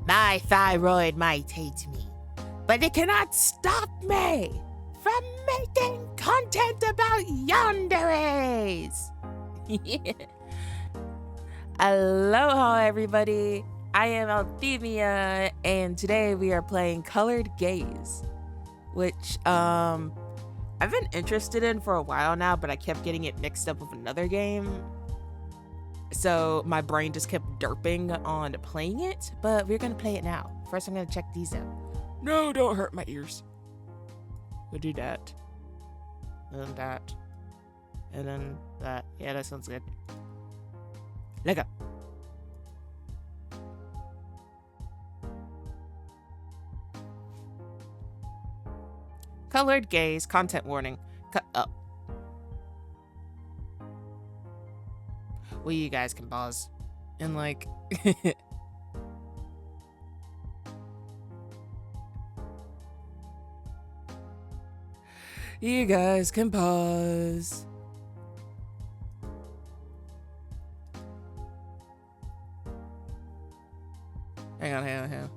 My thyroid might hate me, but it cannot stop me from making content about yanderes. Aloha, everybody. I am Althemia, and today we are playing Colored Gaze, which I've been interested in for a while now, but I kept getting it mixed up with another game. So my brain just kept derping on playing it, but we're gonna play it now. First, I'm gonna check these out. No, don't hurt my ears. We'll do that. And then that. And then that. Yeah, that sounds good. Let go. Colored Gaze, content warning. Cut up. Well, you guys can pause. And like... you guys can pause. Hang on.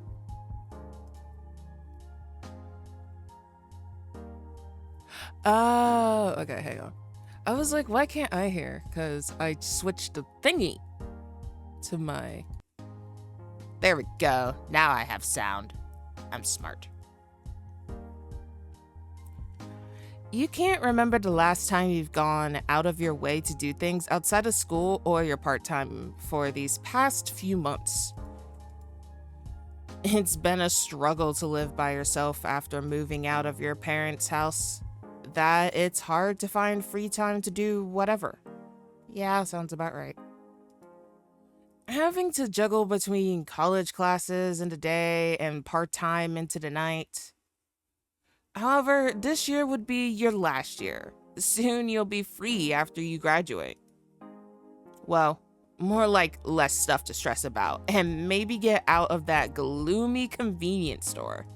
Oh, okay, hang on. I was like, why can't I hear? Because I switched the thingy to my... There we go. Now I have sound. I'm smart. You can't remember the last time you've gone out of your way to do things outside of school or your part-time for these past few months. It's been a struggle to live by yourself after moving out of your parents' house, that it's hard to find free time to do whatever. Yeah, sounds about right. Having to juggle between college classes in the day and part-time into the night. However, this year would be your last year. Soon you'll be free after you graduate. Well, more like less stuff to stress about, and maybe get out of that gloomy convenience store.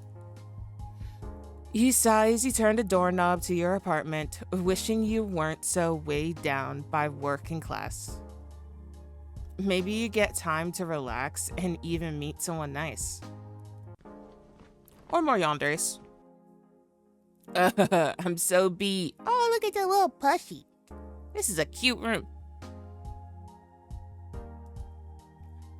You sigh as you turn the doorknob to your apartment, wishing you weren't so weighed down by work and class. Maybe you get time to relax and even meet someone nice. Or more yanderes. I'm so beat. Oh, look at the little plushie. This is a cute room.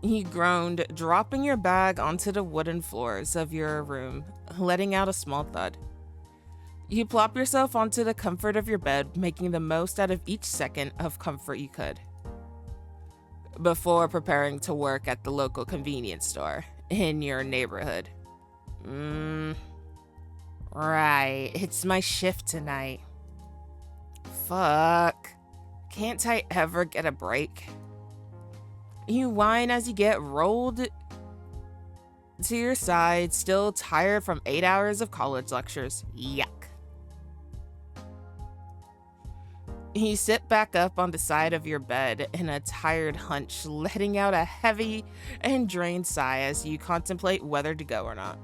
He groaned, dropping your bag onto the wooden floors of your room, letting out a small thud. You plop yourself onto the comfort of your bed, making the most out of each second of comfort you could, before preparing to work at the local convenience store in your neighborhood. Right, it's my shift tonight. Fuck. Can't I ever get a break? You whine as you get rolled to your side, still tired from 8 hours of college lectures. Yuck. You sit back up on the side of your bed in a tired hunch, letting out a heavy and drained sigh as you contemplate whether to go or not.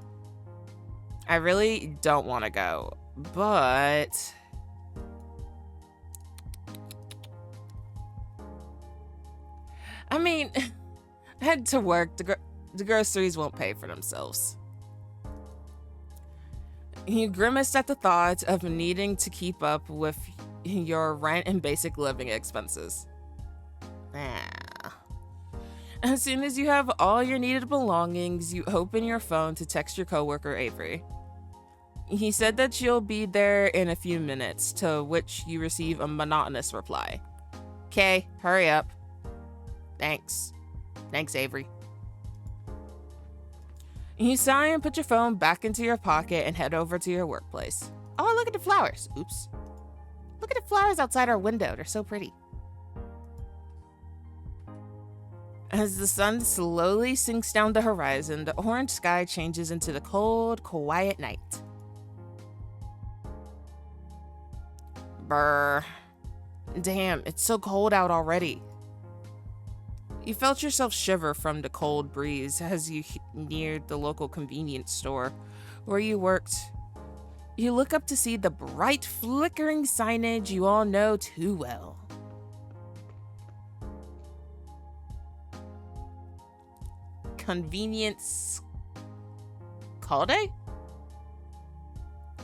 I really don't want to go, but... I mean, head to work. The groceries won't pay for themselves. You grimaced at the thought of needing to keep up with your rent and basic living expenses. As soon as you have all your needed belongings, you open your phone to text your coworker Avery. He said that you'll be there in a few minutes, to which you receive a monotonous reply. Okay, hurry up. Thanks. Thanks, Avery. You sigh and put your phone back into your pocket and head over to your workplace. Oh, look at the flowers. Oops. Look at the flowers outside our window. They're so pretty. As the sun slowly sinks down the horizon, the orange sky changes into the cold, quiet night. Brr. Damn, it's so cold out already. You felt yourself shiver from the cold breeze as you neared the local convenience store where you worked. You look up to see the bright, flickering signage you all know too well. Convenience Holiday?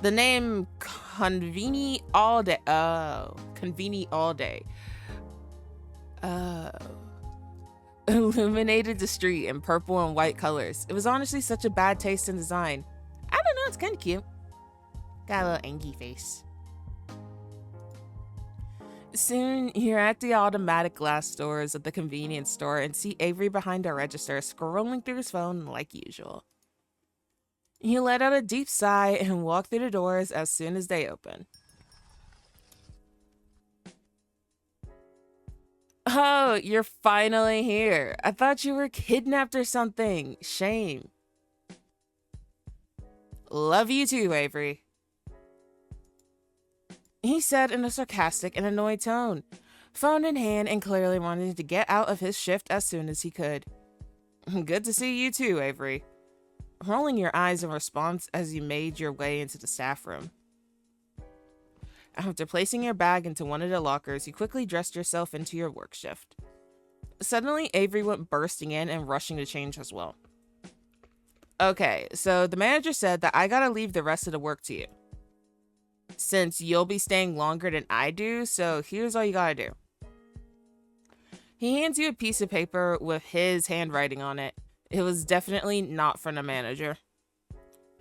The name Conveni All Day. Oh, Conveni All Day. Oh. Illuminated the street in purple and white colors. It was honestly such a bad taste in design. I don't know, it's kind of cute. Got a little angry face. Soon, you're at the automatic glass doors of the convenience store and see Avery behind a register scrolling through his phone like usual. You let out a deep sigh and walk through the doors as soon as they open. Oh, you're finally here. I thought you were kidnapped or something. Shame. Love you too, Avery, he said in a sarcastic and annoyed tone, phone in hand and clearly wanting to get out of his shift as soon as he could. Good to see you too, Avery, rolling your eyes in response as you made your way into the staff room. After placing your bag into one of the lockers, you quickly dressed yourself into your work shift. Suddenly, Avery went bursting in and rushing to change as well. Okay, so the manager said that I gotta leave the rest of the work to you, since you'll be staying longer than I do, so here's all you gotta do. He hands you a piece of paper with his handwriting on it. It was definitely not from the manager.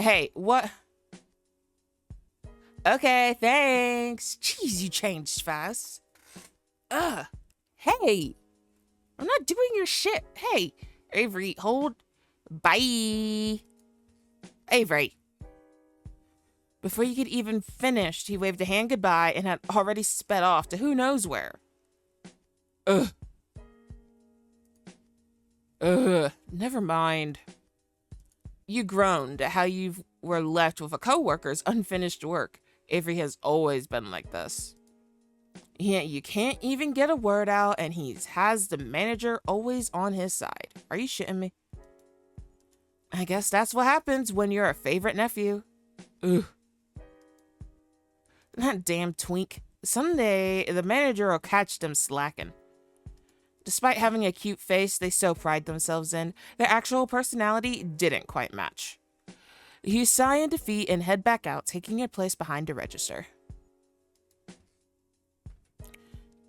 Hey, what? Okay, thanks. Jeez, you changed fast. Ugh. Hey, I'm not doing your shit. Hey, Avery, hold. Bye. Avery. Before you could even finish, he waved a hand goodbye and had already sped off to who knows where. Ugh. Never mind. You groaned at how you were left with a coworker's unfinished work. Avery has always been like this. Yeah, you can't even get a word out, and he has the manager always on his side. Are you shitting me? I guess that's what happens when you're a favorite nephew. Ugh. That damn twink. Someday, the manager will catch them slacking. Despite having a cute face they so pride themselves in, their actual personality didn't quite match. You sigh in defeat and head back out, taking your place behind the register.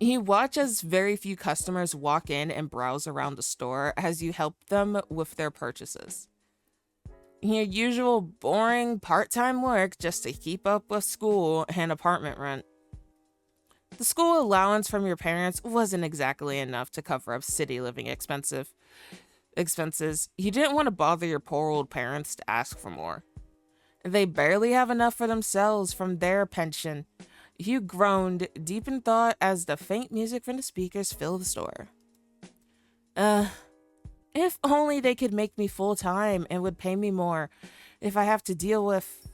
You watch as very few customers walk in and browse around the store as you help them with their purchases. Your usual boring part-time work just to keep up with school and apartment rent. The school allowance from your parents wasn't exactly enough to cover up city living expenses. You didn't want to bother your poor old parents to ask for more. They barely have enough for themselves from their pension. You groaned, deep in thought, as the faint music from the speakers filled the store. If only they could make me full-time and would pay me more if I have to deal with...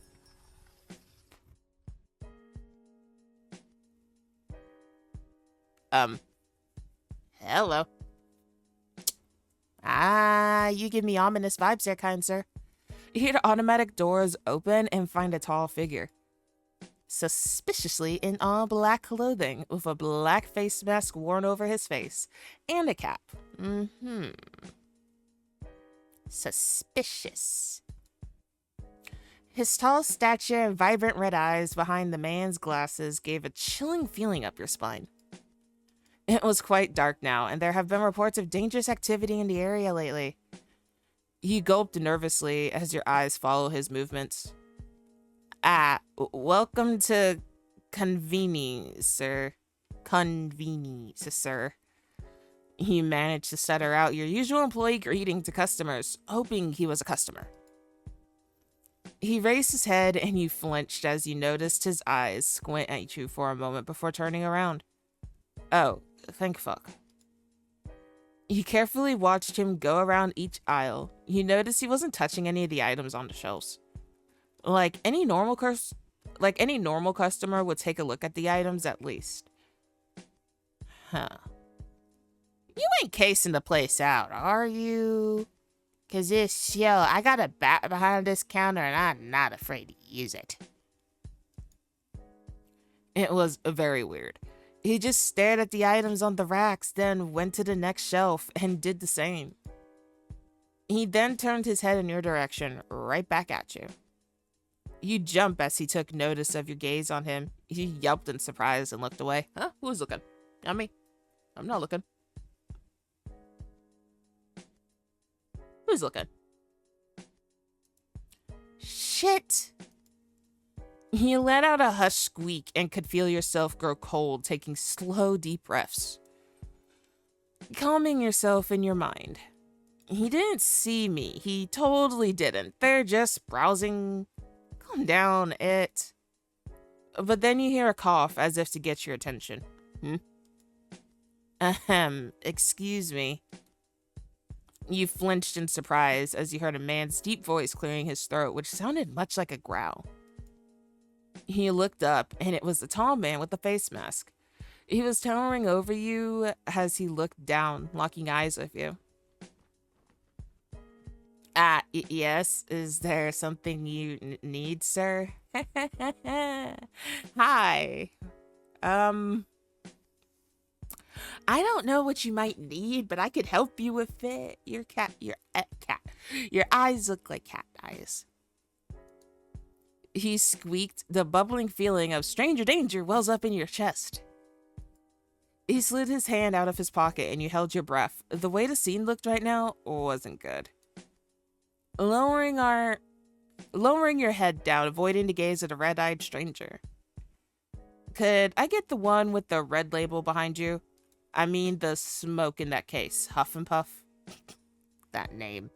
Hello. You give me ominous vibes there, kind sir. You hear the automatic doors open and find a tall figure, suspiciously in all black clothing, with a black face mask worn over his face, and a cap. Suspicious. His tall stature and vibrant red eyes behind the man's glasses gave a chilling feeling up your spine. It was quite dark now, and there have been reports of dangerous activity in the area lately. He gulped nervously as your eyes follow his movements. Welcome to Convenience, sir. Convenience, sir. He managed to stutter out your usual employee greeting to customers, hoping he was a customer. He raised his head and you flinched as you noticed his eyes squint at you for a moment before turning around. Oh, thank fuck. You carefully watched him go around each aisle. You noticed he wasn't touching any of the items on the shelves. Like any normal customer would take a look at the items at least. Huh. You ain't casing the place out, are you? 'Cause I got a bat behind this counter and I'm not afraid to use it. It was very weird. He just stared at the items on the racks, then went to the next shelf and did the same. He then turned his head in your direction, right back at you. You jump as he took notice of your gaze on him. He yelped in surprise and looked away. Huh? Who's looking? Not me. I'm not looking. Who's looking? Shit! You let out a hushed squeak and could feel yourself grow cold, taking slow, deep breaths. Calming yourself in your mind. He didn't see me. He totally didn't. They're just browsing. Calm down, it. But then you hear a cough as if to get your attention. Ahem, excuse me. You flinched in surprise as you heard a man's deep voice clearing his throat, which sounded much like a growl. He looked up, and it was the tall man with the face mask. He was towering over you as he looked down, locking eyes with you. Yes? Is there something you need, sir? Hi. I don't know what you might need, but I could help you with it. Your eyes look like cat eyes. He squeaked. The bubbling feeling of stranger danger wells up in your chest. He slid his hand out of his pocket and you held your breath. The way the scene looked right now wasn't good. Lowering your head down, avoiding the gaze of the red-eyed stranger. Could I get the one with the red label behind you? I mean the smoke in that case. Huff and Puff? That name.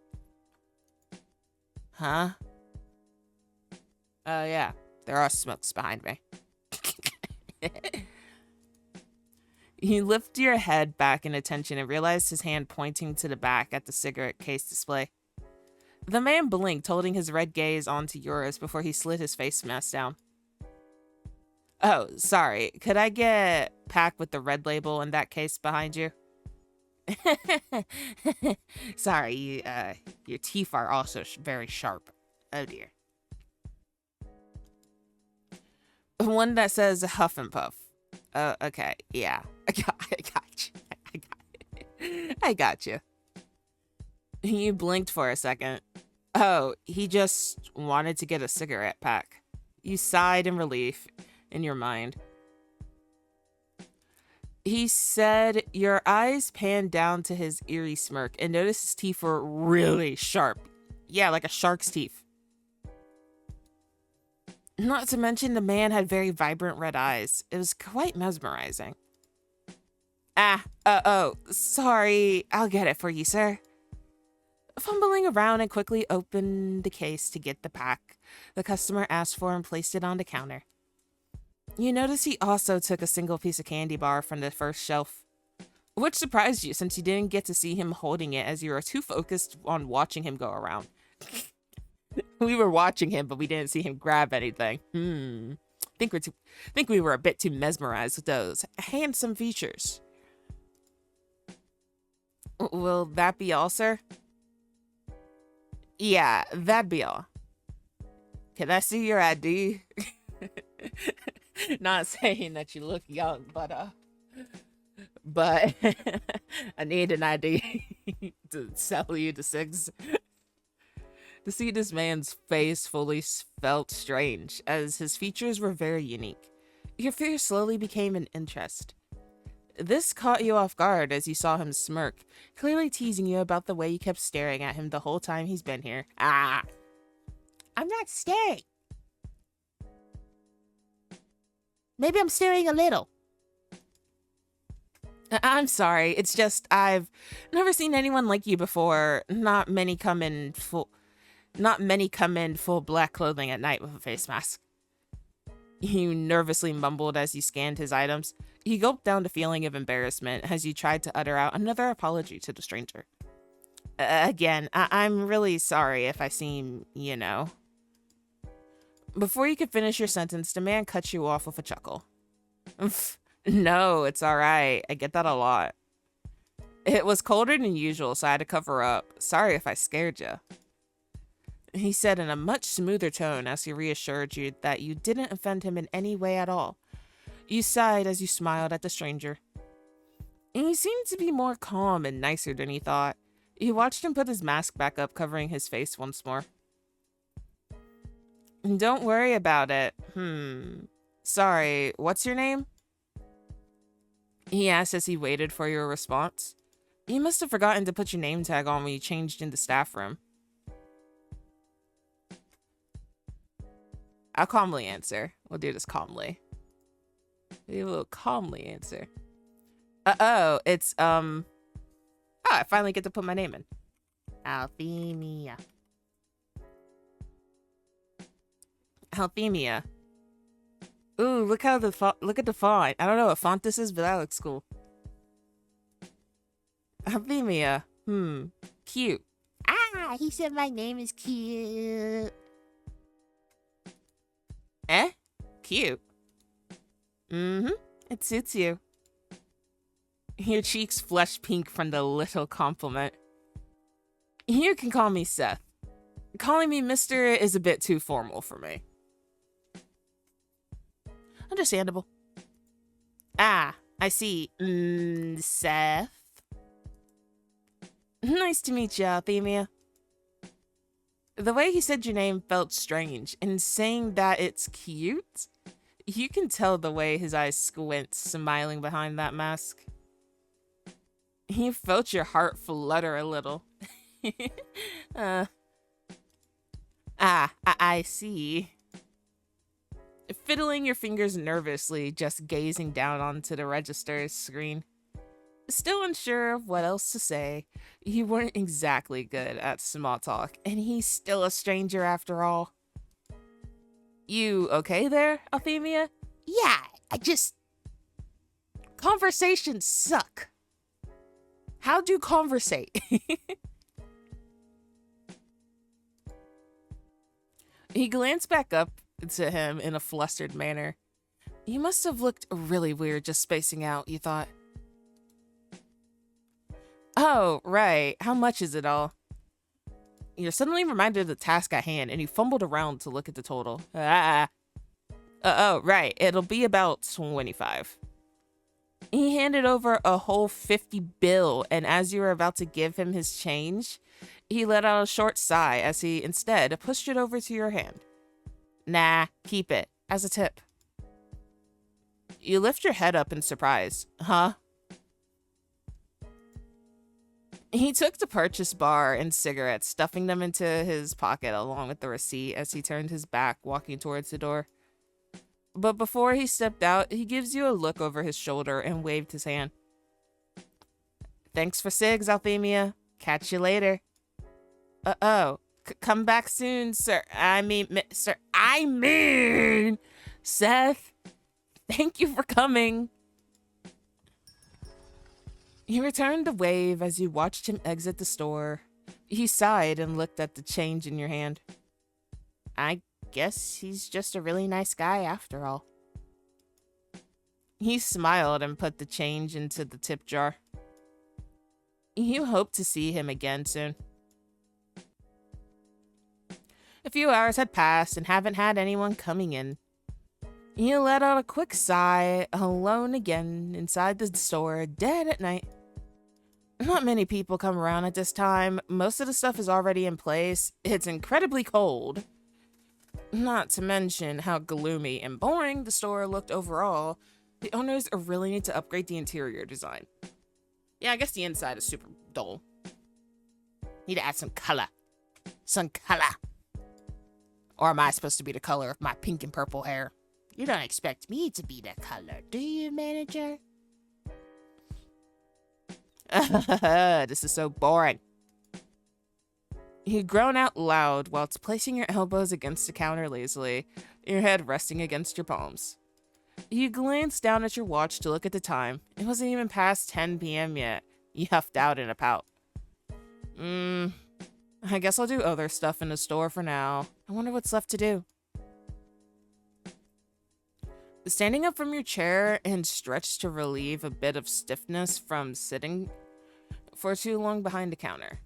Huh? Yeah. There are smokes behind me. You lift your head back in attention and realized his hand pointing to the back at the cigarette case display. The man blinked, holding his red gaze onto yours before he slid his face mask down. Oh, sorry. Could I get pack with the red label in that case behind you? Sorry, your teeth are also very sharp. Oh dear. One that says Huff and Puff. Okay, yeah. I got you. You blinked for a second. Oh, he just wanted to get a cigarette pack. You sighed in relief in your mind. He said, your eyes panned down to his eerie smirk and noticed his teeth were really sharp. Yeah, like a shark's teeth. Not to mention the man had very vibrant red eyes. It was quite mesmerizing. Sorry. I'll get it for you, sir. Fumbling around and quickly opened the case to get the pack the customer asked for and placed it on the counter. You notice he also took a single piece of candy bar from the first shelf, which surprised you since you didn't get to see him holding it as you were too focused on watching him go around. We were watching him, but we didn't see him grab anything. Think we were a bit too mesmerized with those handsome features. Will that be all, sir? Yeah, that'd be all. Can I see your ID? Not saying that you look young, but I need an ID to sell you the cigs. To see this man's face fully felt strange, as his features were very unique. Your fear slowly became an interest. This caught you off guard as you saw him smirk, clearly teasing you about the way you kept staring at him the whole time he's been here. I'm not staring. Maybe I'm staring a little. I'm sorry, it's just I've never seen anyone like you before. Not many come in full black clothing at night with a face mask. You nervously mumbled as you scanned his items. He gulped down the feeling of embarrassment as you tried to utter out another apology to the stranger. Again, I'm really sorry if I seem, Before you could finish your sentence, the man cut you off with a chuckle. No, it's all right. I get that a lot. It was colder than usual, so I had to cover up. Sorry if I scared you. He said in a much smoother tone as he reassured you that you didn't offend him in any way at all. You sighed as you smiled at the stranger. And he seemed to be more calm and nicer than he thought. You watched him put his mask back up, covering his face once more. Don't worry about it. Sorry, what's your name? He asked as he waited for your response. You must have forgotten to put your name tag on when you changed into staff room. I'll calmly answer. We'll do this calmly. We will calmly answer. Oh, it's, oh, I finally get to put my name in. Althemia. Althemia. Ooh, look how look at the font. I don't know what font this is, but that looks cool. Althemia. Cute. Ah, he said my name is cute. Eh? Cute. It suits you. Your cheeks flush pink from the little compliment. You can call me Seth. Calling me Mr. is a bit too formal for me. Understandable. Ah, I see. Seth. Nice to meet you, Althemia. The way he said your name felt strange, and saying that it's cute, you can tell the way his eyes squint, smiling behind that mask. You felt your heart flutter a little. I see. Fiddling your fingers nervously, just gazing down onto the register's screen. Still unsure of what else to say, you weren't exactly good at small talk, and he's still a stranger after all. You okay there, Althemia? Yeah, Conversations suck. How do conversate? He glanced back up to him in a flustered manner. You must have looked really weird just spacing out, you thought. Oh, right. How much is it all? You're suddenly reminded of the task at hand, and you fumbled around to look at the total. Oh, right. It'll be about 25. He handed over a whole 50 bill, and as you were about to give him his change, he let out a short sigh as he instead pushed it over to your hand. Nah, keep it, as a tip. You lift your head up in surprise. Huh? He took the purchase bar and cigarettes, stuffing them into his pocket along with the receipt as he turned his back, walking towards the door. But before he stepped out, he gives you a look over his shoulder and waved his hand. Thanks for cigs, Althemia. Catch you later. Come back soon, sir. Seth. Thank you for coming. He returned the wave as you watched him exit the store. He sighed and looked at the change in your hand. I guess he's just a really nice guy after all. He smiled and put the change into the tip jar. You hope to see him again soon. A few hours had passed and haven't had anyone coming in. You let out a quick sigh, alone again inside the store, dead at night. Not many people come around at this time. Most of the stuff is already in place. It's incredibly cold. Not to mention how gloomy and boring the store looked overall. The owners really need to upgrade the interior design. Yeah, I guess the inside is super dull. Need to add some color. Some color. Or am I supposed to be the color of my pink and purple hair? You don't expect me to be that color, do you, manager? This is so boring. You groan out loud whilst placing your elbows against the counter lazily, your head resting against your palms. You glance down at your watch to look at the time. It wasn't even past 10 p.m. yet. You huffed out in a pout. I guess I'll do other stuff in the store for now. I wonder what's left to do. Standing up from your chair and stretched to relieve a bit of stiffness from sitting for too long behind the counter.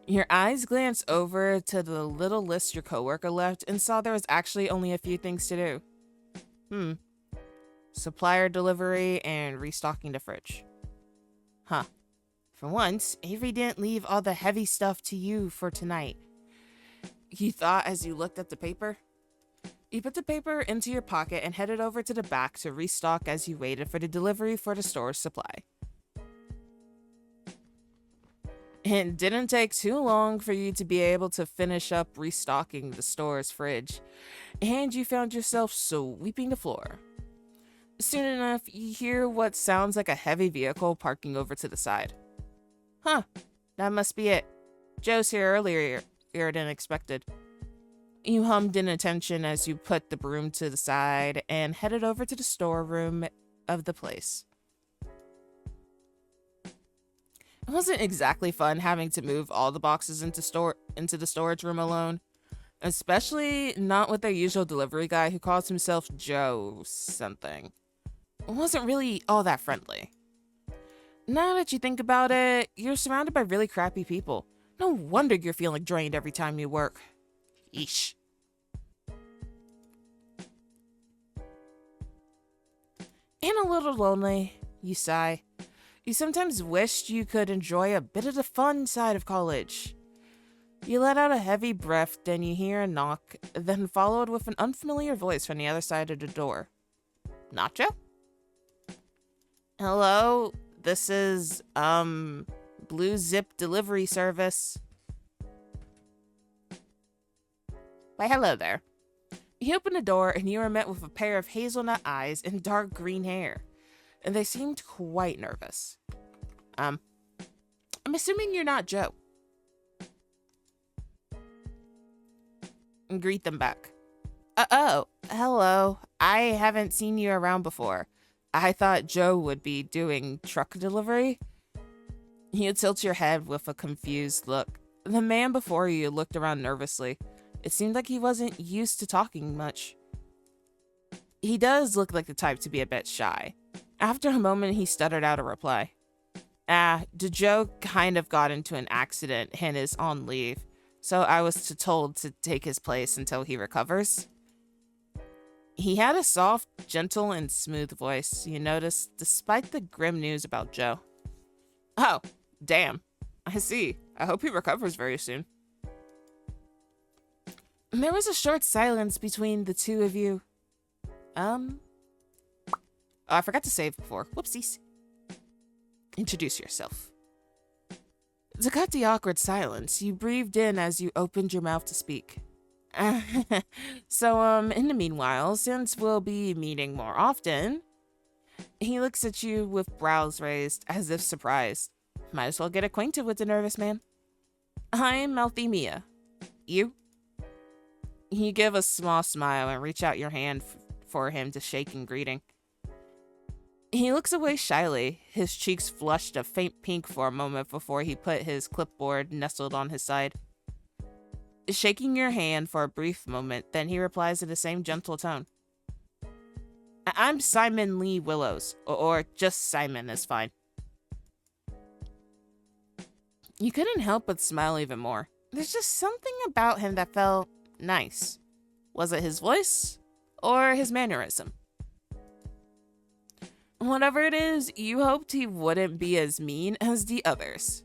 Your eyes glanced over to the little list your coworker left and saw there was actually only a few things to do. Supplier delivery and restocking the fridge. Huh. For once, Avery didn't leave all the heavy stuff to you for tonight, you thought as you looked at the paper. You put the paper into your pocket and headed over to the back to restock as you waited for the delivery for the store's supply. It didn't take too long for you to be able to finish up restocking the store's fridge, and you found yourself sweeping the floor. Soon enough, you hear what sounds like a heavy vehicle parking over to the side. Huh, that must be it. Joe's here earlier than expected. You hummed in attention as you put the broom to the side and headed over to the storeroom of the place. It wasn't exactly fun having to move all the boxes into the storage room alone, especially not with their usual delivery guy who calls himself Joe something. It wasn't really all that friendly. Now that you think about it, you're surrounded by really crappy people. No wonder you're feeling drained every time you work. Yeesh. And a little lonely, you sigh. You sometimes wished you could enjoy a bit of the fun side of college. You let out a heavy breath, then you hear a knock, then followed with an unfamiliar voice from the other side of the door. Nacho? Hello, this is, Blue Zip Delivery Service. Why, hello there. You open the door and you are met with a pair of hazelnut eyes and dark green hair, and they seemed quite nervous. I'm assuming you're not Joe. And greet them back. Oh, hello. I haven't seen you around before. I thought Joe would be doing truck delivery. You tilt your head with a confused look. The man before you looked around nervously. It seemed like he wasn't used to talking much. He does look like the type to be a bit shy. After a moment, he stuttered out a reply. Joe kind of got into an accident and is on leave, so I was told to take his place until he recovers. He had a soft, gentle, and smooth voice, you noticed, despite the grim news about Joe. Oh, damn. I see. I hope he recovers very soon. There was a short silence between the two of you. Oh, I forgot to save before. Whoopsies. Introduce yourself. To cut the awkward silence, you breathed in as you opened your mouth to speak. So, in the meanwhile, since we'll be meeting more often, he looks at you with brows raised, as if surprised. Might as well get acquainted with the nervous man. I'm Althemia. You? You give a small smile and reach out your hand for him to shake in greeting. He looks away shyly, his cheeks flushed a faint pink for a moment before he put his clipboard nestled on his side. Shaking your hand for a brief moment, then he replies in the same gentle tone. I'm Simon Lee Willows, or just Simon is fine. You couldn't help but smile even more. There's just something about him that felt nice. Was it his voice or his mannerism? Whatever it is, you hoped he wouldn't be as mean as the others.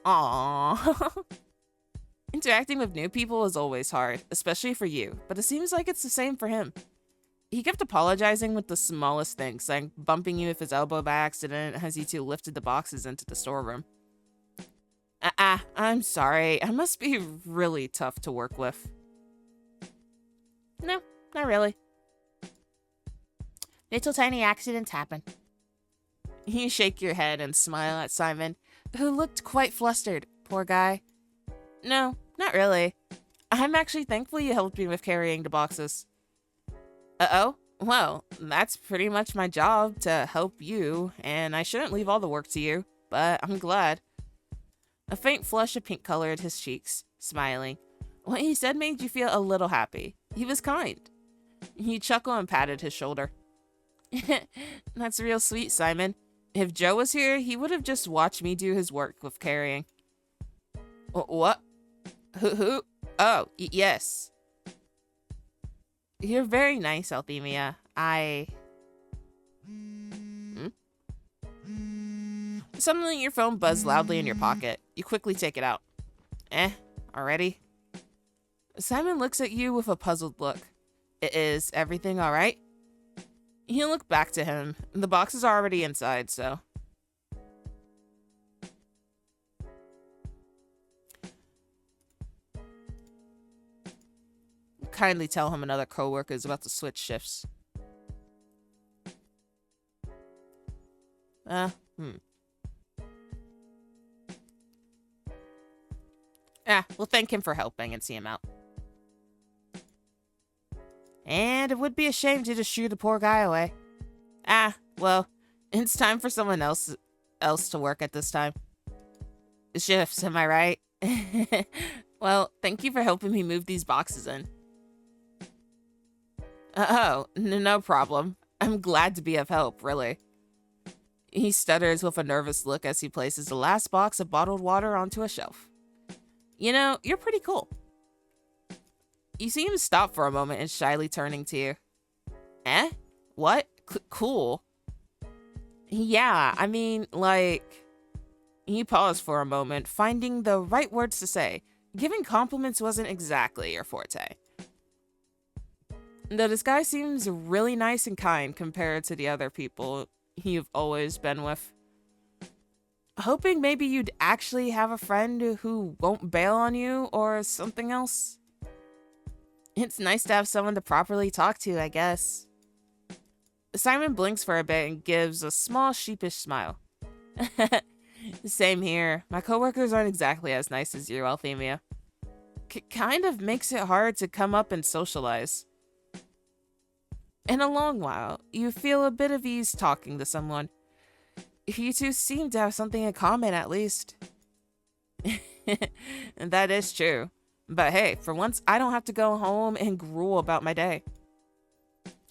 Aww. Interacting with new people is always hard, especially for you, but it seems like it's the same for him. He kept apologizing with the smallest things, like bumping you with his elbow by accident as you two lifted the boxes into the storeroom. I'm sorry. I must be really tough to work with. No, not really. Little tiny accidents happen. You shake your head and smile at Simon, who looked quite flustered. Poor guy. No, not really. I'm actually thankful you helped me with carrying the boxes. Uh-oh? Well, that's pretty much my job, to help you, and I shouldn't leave all the work to you, but I'm glad. A faint flush of pink colored his cheeks, smiling. What he said made you feel a little happy. He was kind. You chuckled and patted his shoulder. That's real sweet, Simon. If Joe was here, he would have just watched me do his work with carrying. What? Who? Oh, yes. You're very nice, Althemia. Suddenly, your phone buzzed loudly in your pocket. You quickly take it out. Already? Simon looks at you with a puzzled look. Is everything alright? You look back to him. The box is already inside, so. Kindly tell him another coworker is about to switch shifts. We'll thank him for helping and see him out. And it would be a shame to just shoo the poor guy away. Well, it's time for someone else to work at this time. Shifts, am I right? Well, thank you for helping me move these boxes in. No problem. I'm glad to be of help, really. He stutters with a nervous look as he places the last box of bottled water onto a shelf. You know, you're pretty cool. You see him stop for a moment and shyly turning to you. What? Cool? Yeah, I mean, like... He paused for a moment, finding the right words to say. Giving compliments wasn't exactly your forte. Though this guy seems really nice and kind compared to the other people you've always been with. Hoping maybe you'd actually have a friend who won't bail on you or something else. It's nice to have someone to properly talk to, I guess. Simon blinks for a bit and gives a small sheepish smile. Same here. My coworkers aren't exactly as nice as you, Althemia. Kind of makes it hard to come up and socialize. In a long while, you feel a bit of ease talking to someone. You two seem to have something in common, at least. That is true. But hey, for once, I don't have to go home and gruel about my day.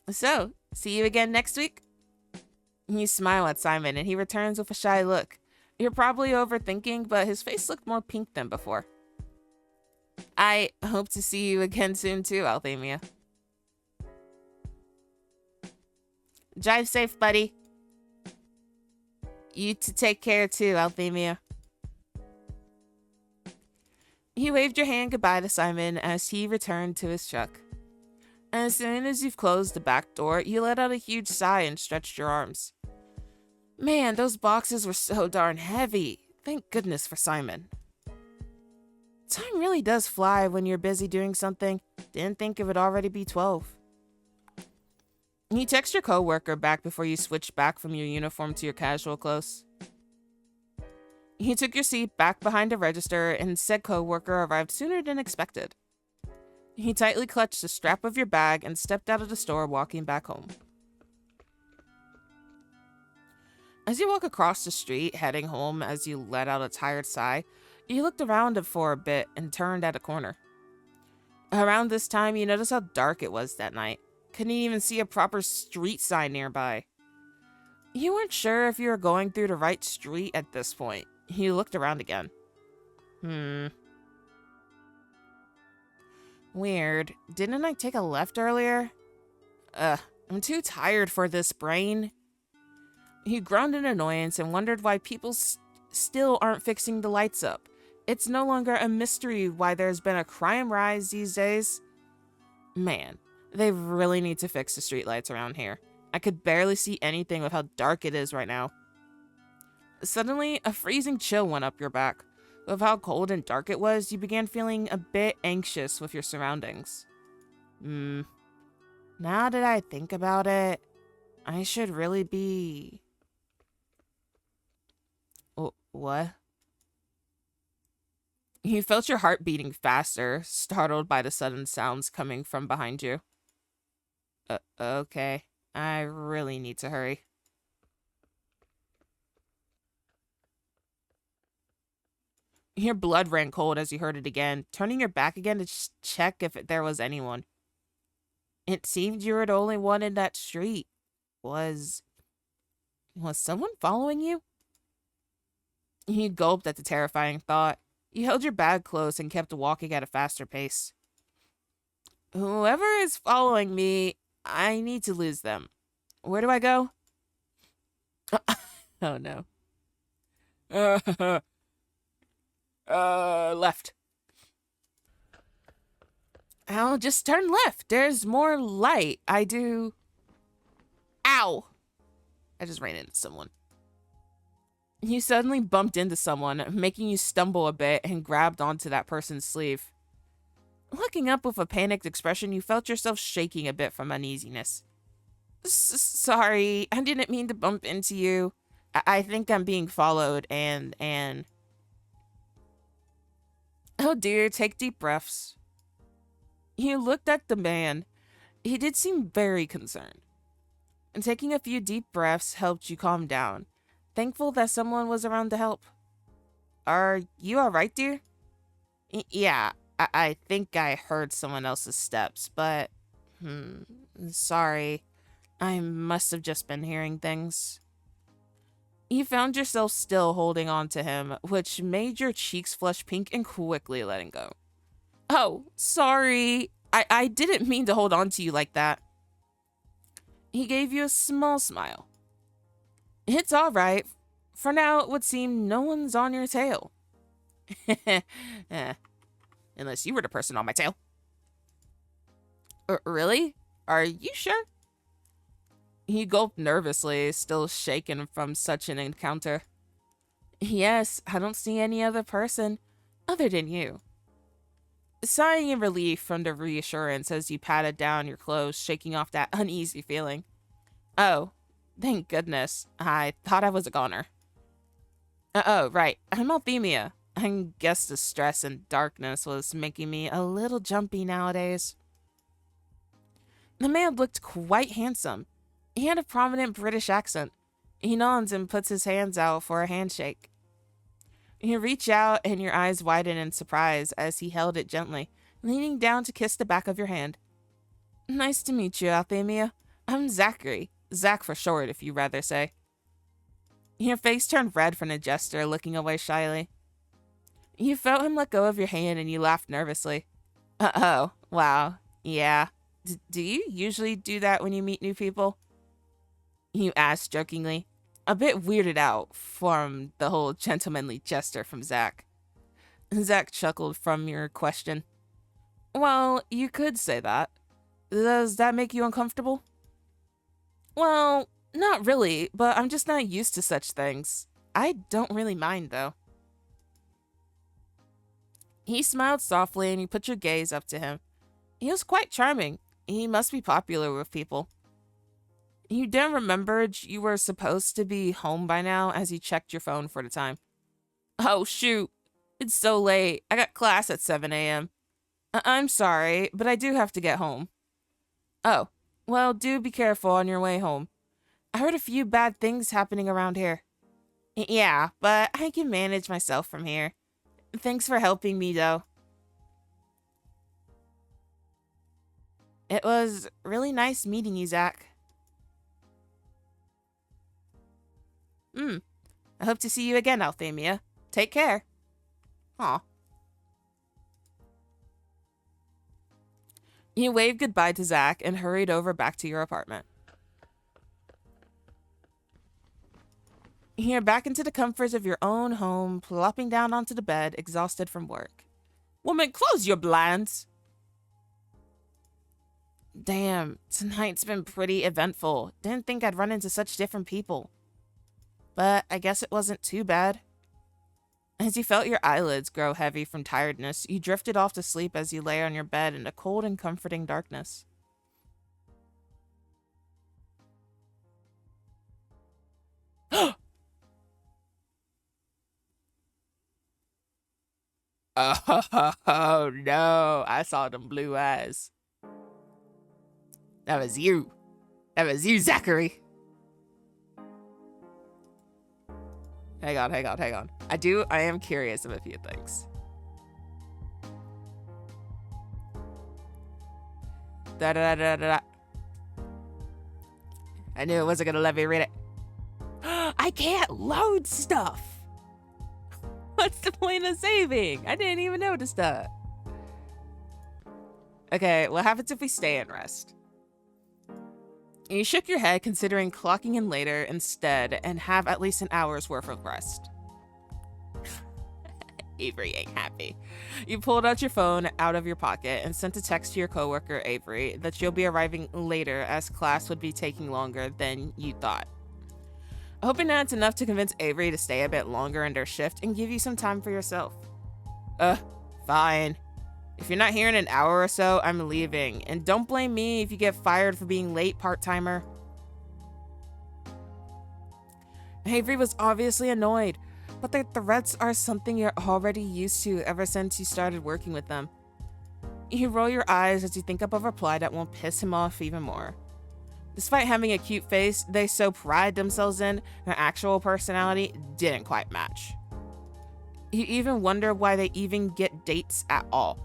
So, see you again next week? You smile at Simon, and he returns with a shy look. You're probably overthinking, but his face looked more pink than before. I hope to see you again soon too, Althemia. Drive safe, buddy. You to take care too, Althemia. He waved your hand goodbye to Simon as he returned to his truck. As soon as you've closed the back door, you let out a huge sigh and stretched your arms. Man, those boxes were so darn heavy. Thank goodness for Simon. Time really does fly when you're busy doing something. Didn't think it would already be 12. You text your coworker back before you switched back from your uniform to your casual clothes. You took your seat back behind the register and said coworker arrived sooner than expected. He tightly clutched the strap of your bag and stepped out of the store, walking back home. As you walk across the street, heading home as you let out a tired sigh, you looked around for a bit and turned at a corner. Around this time, you noticed how dark it was that night. Couldn't even see a proper street sign nearby. You weren't sure if you were going through the right street at this point. You looked around again. Weird. Didn't I take a left earlier? I'm too tired for this, brain. He groaned in annoyance and wondered why people still aren't fixing the lights up. It's no longer a mystery why there's been a crime rise these days. Man, they really need to fix the streetlights around here. I could barely see anything with how dark it is right now. Suddenly, a freezing chill went up your back. With how cold and dark it was, you began feeling a bit anxious with your surroundings. Now that I think about it, I should really be... What? You felt your heart beating faster, startled by the sudden sounds coming from behind you. Okay. I really need to hurry. Your blood ran cold as you heard it again, turning your back again to check if there was anyone. It seemed you were the only one in that street. Was someone following you? You gulped at the terrifying thought. You held your bag close and kept walking at a faster pace. Whoever is following me, I need to lose them. Where do I go? Oh no. Left. I'll just turn left. There's more light. I do. Ow! I just ran into someone. You suddenly bumped into someone, making you stumble a bit and grabbed onto that person's sleeve. Looking up with a panicked expression, you felt yourself shaking a bit from uneasiness. Sorry, I didn't mean to bump into you. I think I'm being followed and... Oh dear, take deep breaths. You looked at the man. He did seem very concerned. And taking a few deep breaths helped you calm down, thankful that someone was around to help. Are you alright, dear? Yeah, I think I heard someone else's steps, but... sorry. I must have just been hearing things. You found yourself still holding on to him, which made your cheeks flush pink and quickly letting go. Oh, sorry. I didn't mean to hold on to you like that. He gave you a small smile. It's all right. For now, it would seem no one's on your tail. Unless you were the person on my tail. Really? Are you sure? He gulped nervously, still shaken from such an encounter. Yes, I don't see any other person other than you. Sighing in relief from the reassurance as you patted down your clothes, shaking off that uneasy feeling. Oh, thank goodness. I thought I was a goner. Oh, right. I'm Althemia. I guess the stress and darkness was making me a little jumpy nowadays. The man looked quite handsome. He had a prominent British accent. He nods and puts his hands out for a handshake. You reach out and your eyes widen in surprise as he held it gently, leaning down to kiss the back of your hand. Nice to meet you, Althemia. I'm Zachary. Zach for short, if you'd rather say. Your face turned red from the gesture, looking away shyly. You felt him let go of your hand and you laughed nervously. Oh, wow. Yeah. Do you usually do that when you meet new people? You asked jokingly, a bit weirded out from the whole gentlemanly gesture from Zach. Zach chuckled from your question. Well, you could say that. Does that make you uncomfortable? Well, not really, but I'm just not used to such things. I don't really mind, though. He smiled softly and you put your gaze up to him. He was quite charming. He must be popular with people. You then remembered you were supposed to be home by now as you checked your phone for the time. Oh, shoot. It's so late. I got class at 7 a.m. I'm sorry, but I do have to get home. Oh, well, do be careful on your way home. I heard a few bad things happening around here. Yeah, but I can manage myself from here. Thanks for helping me, though. It was really nice meeting you, Zach. I hope to see you again, Althemia. Take care. Aw. You waved goodbye to Zach and hurried over back to your apartment. You're back into the comforts of your own home, plopping down onto the bed, exhausted from work. Woman, close your blinds! Damn, tonight's been pretty eventful. Didn't think I'd run into such different people. But I guess it wasn't too bad. As you felt your eyelids grow heavy from tiredness, you drifted off to sleep as you lay on your bed in the cold and comforting darkness. Oh no, I saw them blue eyes. That was you. That was you, Zachary. Hang on. I am curious of a few things. Da-da-da-da-da. I knew it wasn't gonna let me read it. I can't load stuff. What's the point of saving? I didn't even notice that. Okay, what happens if we stay and rest? You shook your head, considering clocking in later instead and have at least an hour's worth of rest. Avery ain't happy. You pulled out your phone out of your pocket and sent a text to your coworker, Avery, that you'll be arriving later as class would be taking longer than you thought. Hoping that's enough to convince Avery to stay a bit longer in their shift and give you some time for yourself. Fine. If you're not here in an hour or so, I'm leaving. And don't blame me if you get fired for being late, part-timer. Avery was obviously annoyed, but their threats are something you're already used to ever since you started working with them. You roll your eyes as you think up a reply that won't piss him off even more. Despite having a cute face they so pride themselves in, their actual personality didn't quite match. You even wonder why they even get dates at all.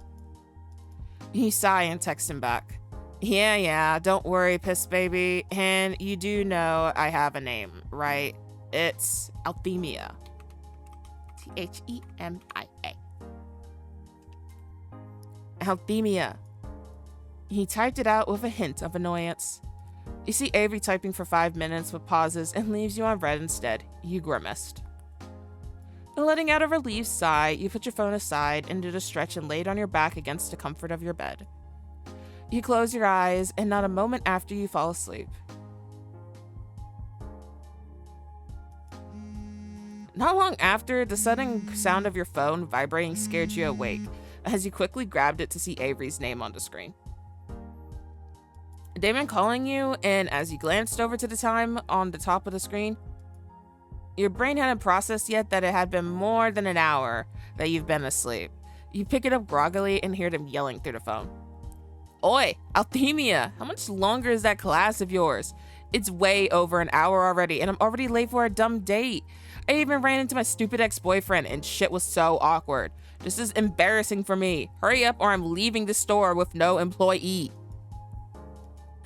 You sigh and text him back. Yeah, don't worry, piss baby. And you do know I have a name, right? It's Althemia. Themia. Althemia. He typed it out with a hint of annoyance. You see Avery typing for 5 minutes with pauses and leaves you on red instead. You grimaced. Letting out a relieved sigh, you put your phone aside and did a stretch and laid on your back against the comfort of your bed. You close your eyes, and not a moment after you fall asleep. Not long after, the sudden sound of your phone vibrating scared you awake, as you quickly grabbed it to see Avery's name on the screen. They've been calling you, and as you glanced over to the time on the top of the screen, your brain hadn't processed yet that it had been more than an hour that you've been asleep. You pick it up groggily and hear them yelling through the phone. Oi, Althemia, how much longer is that class of yours? It's way over an hour already, and I'm already late for a dumb date. I even ran into my stupid ex-boyfriend, and shit was so awkward. This is embarrassing for me. Hurry up or I'm leaving the store with no employee.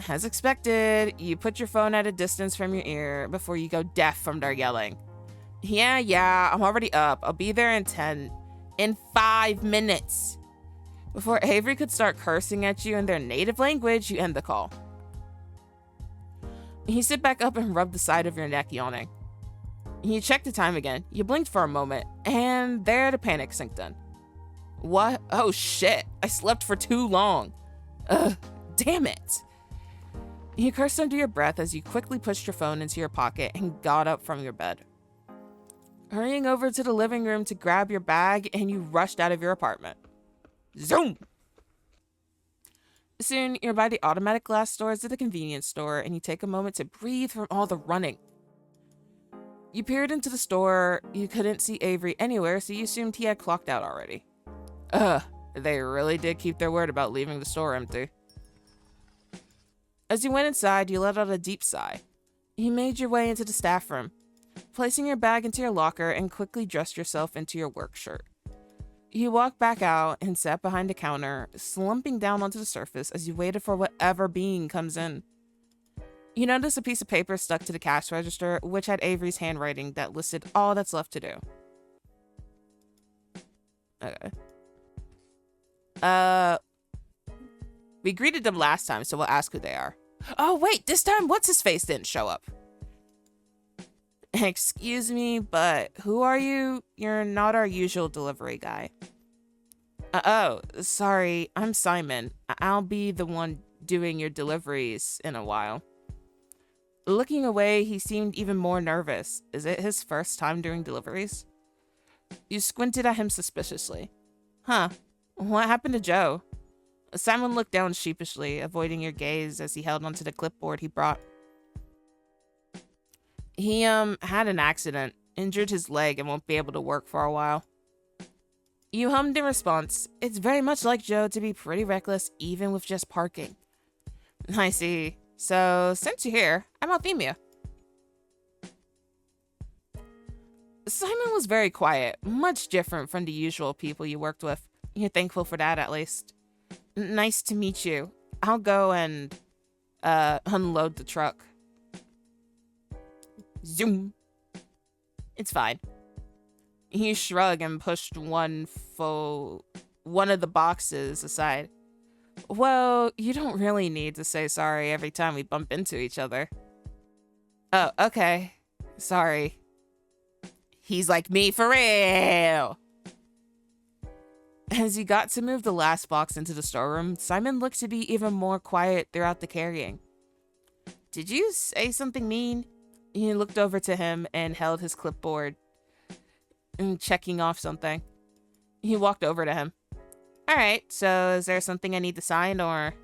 As expected, you put your phone at a distance from your ear before you go deaf from their yelling. Yeah, I'm already up. I'll be there in 5 minutes. Before Avery could start cursing at you in their native language, you end the call. You sit back up and rub the side of your neck, yawning. You check the time again. You blinked for a moment, and there the panic sinked in. What? Oh shit, I slept for too long. Damn it. You cursed under your breath as you quickly pushed your phone into your pocket and got up from your bed. Hurrying over to the living room to grab your bag, and you rushed out of your apartment. Zoom! Soon, you're by the automatic glass doors at the convenience store, and you take a moment to breathe from all the running. You peered into the store. You couldn't see Avery anywhere, so you assumed he had clocked out already. They really did keep their word about leaving the store empty. As you went inside, you let out a deep sigh. You made your way into the staff room, placing your bag into your locker and quickly dressed yourself into your work shirt. You walked back out and sat behind the counter, slumping down onto the surface as you waited for whatever being comes in. You noticed a piece of paper stuck to the cash register, which had Avery's handwriting that listed all that's left to do. Okay. We greeted them last time, so we'll ask who they are. Oh, wait, this time what's-his-face didn't show up. Excuse me, but who are you? You're not our usual delivery guy. Oh, sorry, I'm Simon. I'll be the one doing your deliveries in a while. Looking away, he seemed even more nervous. Is it his first time doing deliveries? You squinted at him suspiciously. Huh, what happened to Joe? Simon looked down sheepishly, avoiding your gaze as he held onto the clipboard he brought. He, had an accident, injured his leg, and won't be able to work for a while. You hummed in response. It's very much like Joe to be pretty reckless, even with just parking. I see. So, since you're here, I'm Althemia. Simon was very quiet, much different from the usual people you worked with. You're thankful for that, at least. Nice to meet you. I'll go and, unload the truck. Zoom. It's fine. He shrugged and pushed one of the boxes aside. Well, you don't really need to say sorry every time we bump into each other. Oh, okay. Sorry. He's like me for real. As you got to move the last box into the storeroom, Simon looked to be even more quiet throughout the carrying. Did you say something mean? He looked over to him and held his clipboard and checking off something. He walked over to him. All right, so is there something I need to sign or...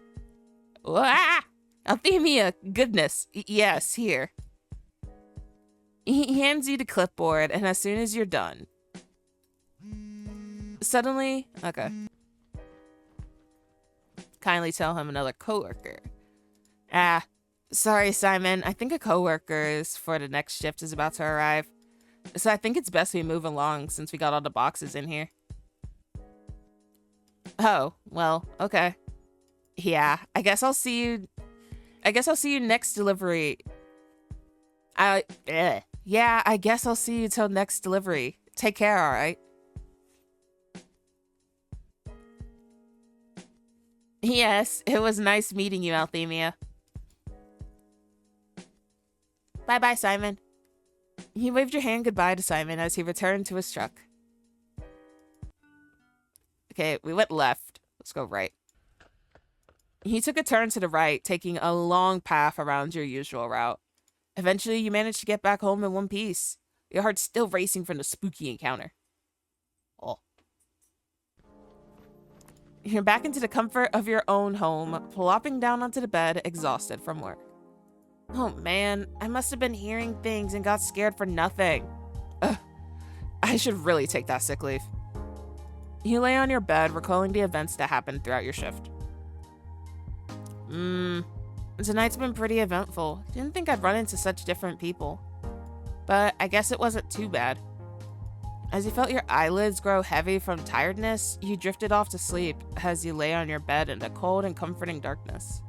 Ah! Althemia, goodness. Yes, here. He hands you the clipboard, and as soon as you're done... Suddenly... Okay. Kindly tell him another coworker. Ah, sorry, Simon. I think a coworker is for the next shift is about to arrive. So I think it's best we move along since we got all the boxes in here. Oh, well, okay. Yeah, I guess I'll see you next delivery. Yeah, I guess I'll see you till next delivery. Take care, all right? Yes, it was nice meeting you, Althemia. Bye-bye, Simon. He waved your hand goodbye to Simon as he returned to his truck. Okay, we went left. Let's go right. He took a turn to the right, taking a long path around your usual route. Eventually, you managed to get back home in one piece, your heart still racing from the spooky encounter. Oh. You're back into the comfort of your own home, plopping down onto the bed, exhausted from work. Oh man, I must have been hearing things and got scared for nothing. Ugh, I should really take that sick leave. You lay on your bed, recalling the events that happened throughout your shift. Tonight's been pretty eventful. Didn't think I'd run into such different people. But I guess it wasn't too bad. As you felt your eyelids grow heavy from tiredness, you drifted off to sleep as you lay on your bed in the cold and comforting darkness.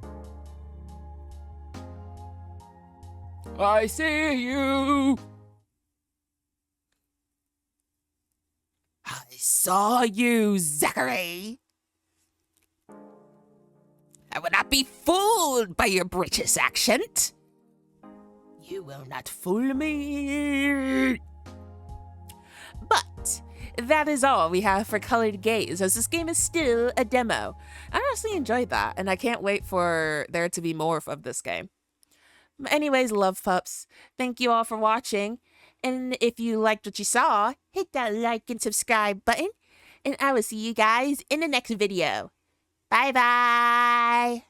I see you! I saw you, Zachary. I will not be fooled by your British accent. You will not fool me. But that is all we have for Colored Gaze, as this game is still a demo. I honestly enjoyed that, and I can't wait for there to be more of this game. Anyways, love pups, thank you all for watching. And if you liked what you saw, hit that like and subscribe button. And I will see you guys in the next video. Bye bye.